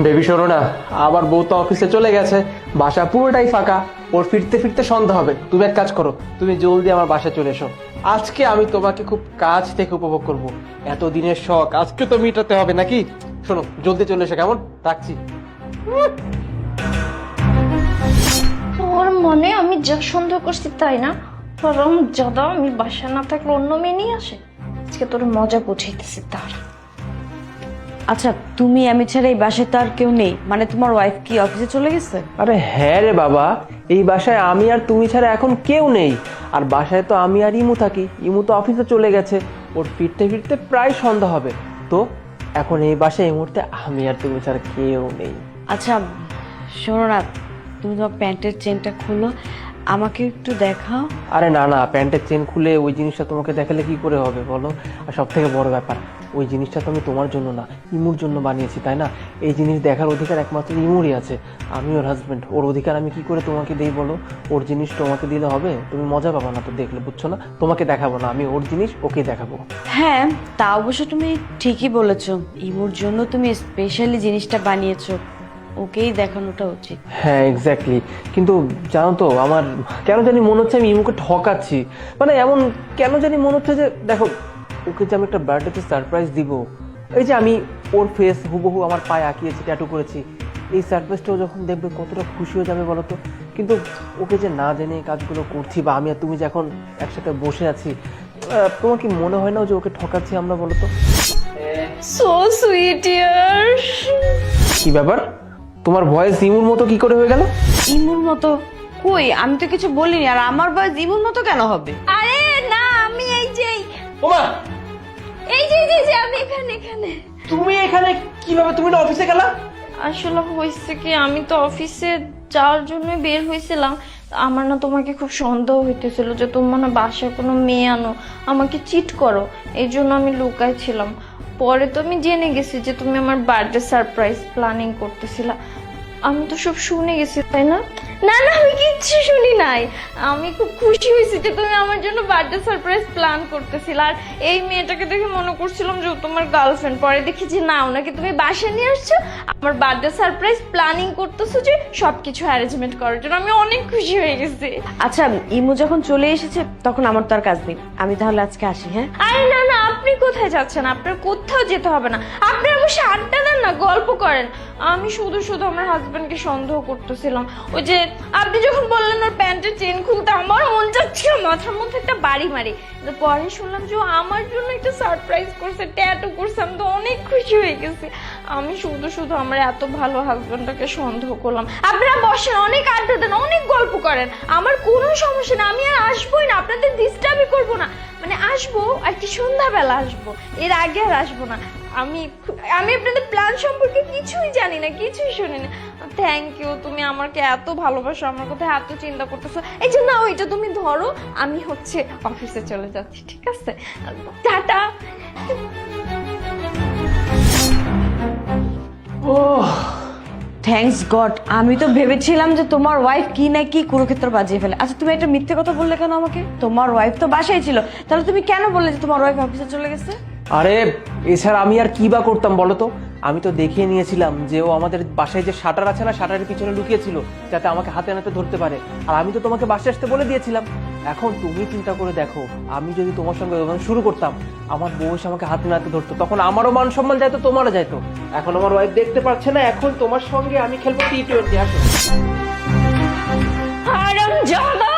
Baby শোনো না, আমার বউ তো অফিসে চলে গেছে, বাসা পুরোটাই ফাঁকা। ওর ফিরতে ফিরতে সন্ধ্যা হবে। তুমি এক কাজ করো, তুমি জলদি আমার বাসায় চলে এসো। আজকে আমি তোমাকে খুব কাছ থেকে উপভোগ করব। এতদিনের শখ আজকে তো মেটাতে হবে নাকি? শোনো, জলদি চলে এসো, কেমন? রাখছি। তোর মনে আমি যা সন্দেহ করছি তাই না? বরং যাদা আমি বাসা না থাকলে অন্য মেয়ে নিয়ে আসে। আজকে তোর মজা বুঝাইতেছি তার। আচ্ছা, তুমি আমি ছাড়া এই বাসায় তো আর কেউ নেই, মানে তোমার ওয়াইফ কি অফিসে চলে গেছে? আরে হ্যাঁ রে বাবা, এই বাসায় আমি আর তুমি ছাড়া এখন কেউ নেই। আর বাসায় তো আমি আর ইমু থাকি। ইমু তো অফিসে চলে গেছে, ওর ফিরতে ফিরতে প্রায় সন্ধ্যা হবে। তো এখন এই বাসায় এই মুহূর্তে আমি আর তুমি ছাড়া কেউ নেই। আচ্ছা শোনো না, তুমি তোমার প্যান্টের চেনটা খুলো, আমাকে একটু দেখাও। আরে না না, প্যান্টের চেন খুলে ওই জিনিসটা তোমাকে দেখালে কি করে হবে বলো? আর সব থেকে বড় ব্যাপার, ওই জিনিসটা তো আমি তোমার জন্য না, ইমুর জন্য বানিয়েছি, তাই না? এই জিনিস দেখার অধিকার একমাত্র ইমুরই আছে। আমি ওর হাজবেন্ড, ওর অধিকার আমি কি করে তোমাকে দেই বলো? ওর জিনিস তোমাকে দিলে হবে? তুমি মজা পাবো না তো দেখলে, বুঝছো না? তোমাকে দেখাবো না, আমি ওর জিনিস ওকে দেখাবো। হ্যাঁ, তা অবশ্য তুমি ঠিকই বলেছো, ইমুর জন্য তুমি স্পেশালি জিনিসটা বানিয়েছো, ওকেই দেখানোটা উচিত। হ্যাঁ এক্স্যাক্টলি। কিন্তু জানো তো, আমার কেন জানি মনে হচ্ছে আমি ইমুকে ঠকাচ্ছি। মানে এমন কেন জানি মনে হচ্ছে যে, দেখো, ওকে যে আমি একটা বার্থডেতে সারপ্রাইজ দিব, এই যে আমি ওর ফেস হুবহু আমার পায়ে আঁকিয়েছি, ট্যাটু করেছি, এই সারপ্রাইজটাও যখন দেখবে কতটা খুশি হয়ে যাবে বলো তো। কিন্তু ওকে যে না জেনে এই কাজগুলো করছি, বা আমি আর তুমি যে এখন একসাথে বসে আছি, তোমার কি মনে হয় না যে ওকে ঠকাচ্ছি আমরা, বলো তো? সো সুইট ইয়ার। কি ব্যাপার, তোমার ভয়েস ইমুর মতো কি করে হয়ে গেল? ইমুর মতো? কই, আমি তো কিছু বলিনি, আর আমার বয়স ইমুর মতো কেন হবে? আরে না, আমি এই যে ওমা, এই যে আমি এখানে। তুমি এখানে কিভাবে? তুমি না অফিসে গেলা? আসলে হয়েছে কি, আমি তো অফিসে যাওয়ার জন্য বের হয়েছিলাম। আমার না তোমাকে খুব সন্দেহ হইতেছিল যে তুমি মনে হয় বাসায় কোনো মেয়ে আনো, আমাকে চিট করো, এই জন্য আমি লুকায় ছিলাম। পরে তো আমি জেনে গেছি যে তুমি আমার বার্থডে সারপ্রাইজ প্ল্যানিং করতেছিলা। আমি তো সব শুনে গেছি, তাই না? না না, আমি কিচ্ছু শুনি নাই। আমি খুব খুশি হয়েছি যে তুমি আমার জন্য বার্থডে সারপ্রাইজ প্ল্যান করতেছিলে। আর এই মেয়েটাকে দেখে মনে করছিলাম যে ও তোমার গার্লফ্রেন্ড, পরে দেখি যে না, ওনাকে তুমি বাসায় নিয়ে আসছো, আমার বার্থডে সারপ্রাইজ প্ল্যানিং করতেছো, যে সবকিছু অ্যারেঞ্জমেন্ট করার জন্য। আমি অনেক খুশি হয়ে গেছি। আচ্ছা, ইমু যখন চলে এসেছে তখন আমার তো আর কাজ নেই, আমি তাহলে আজকে আসি। হ্যাঁ, আরে না না, আপনি কোথায় যাচ্ছেন? আপনার কোথাও যেতে হবে না, আপনি আমার সাথে আড্ডা দেন না, গল্প করেন। আমি শুধু শুধু আমার হাজবেন্ডকে সন্দেহ করতেছিলাম। ওই যে আপনি যখন বললেন ওর প্যান্টের চেন খুলতে, আমার মন চাচ্ছিল মাথার মধ্যে একটা বাড়ি মারি। পরে শুনলাম যে ও আমার জন্য একটা সারপ্রাইজ করছে, ট্যাটু করছে। আমি তো অনেক খুশি হয়ে গেছি। আমি শুধু শুধু আমার এত ভালো হাজবেন্ডটাকে সন্দেহ করলাম। আপনারা বসেন, অনেক আড্ডা দেন, অনেক গল্প করেন, আমার কোনো সমস্যা না। আমি আর আসবোই না, আপনাদের ডিস্টার্বই করবো না। মানে আসবো আর কি, সন্ধ্যাবেলা আসবো, এর আগে আর আসবো না। আমি আপনাদের প্ল্যান সম্পর্কে কিছুই জানি না, কিছুই শুনি না। থ্যাংক ইউ, তুমি আমাকে এত ভালোবাসো, আমার কথা এত চিন্তা করতেছো। এই যে না, ওইটা তুমি ধরো, আমি হচ্ছে অফিসে চলে যাচ্ছি, ঠিক আছে? টাটা। ওহ, থ্যাঙ্কস গড, আমি তো ভেবেছিলাম যে তোমার ওয়াইফ কি না কি কুরুক্ষেত্র বাজিয়ে ফেলে। আচ্ছা, তুমি একটা মিথ্যে কথা বললে কেন আমাকে? তোমার ওয়াইফ তো বাসায় ছিল, তাহলে তুমি কেন বললে যে তোমার ওয়াইফ অফিসে চলে গেছে? আরে এছাড়া আমি আর কি বা করতাম বলো তো? আমি তো দেখিয়ে নিয়েছিলাম যে ও আমাদের বাসায় যে শাটার আছে না, শাটারের পিছনে লুকিয়েছিল, যাতে আমাকে হাতে নাতে ধরতে পারে। আর আমি তো তোমাকে বাসায় আসতে বলে দিয়েছিলাম। এখন তুমি চিন্তা করে দেখো, আমি যদি তোমার সঙ্গে শুরু করতাম, আমার বউ এসে আমাকে হাতে নাতে ধরতো, তখন আমারও মান সম্মান যাইতো, তোমারও যাইতো। এখন আমার ওয়াইফ দেখতে পাচ্ছে না, এখন তোমার সঙ্গে আমি খেলবো T20। আসো। আরাম জাদা।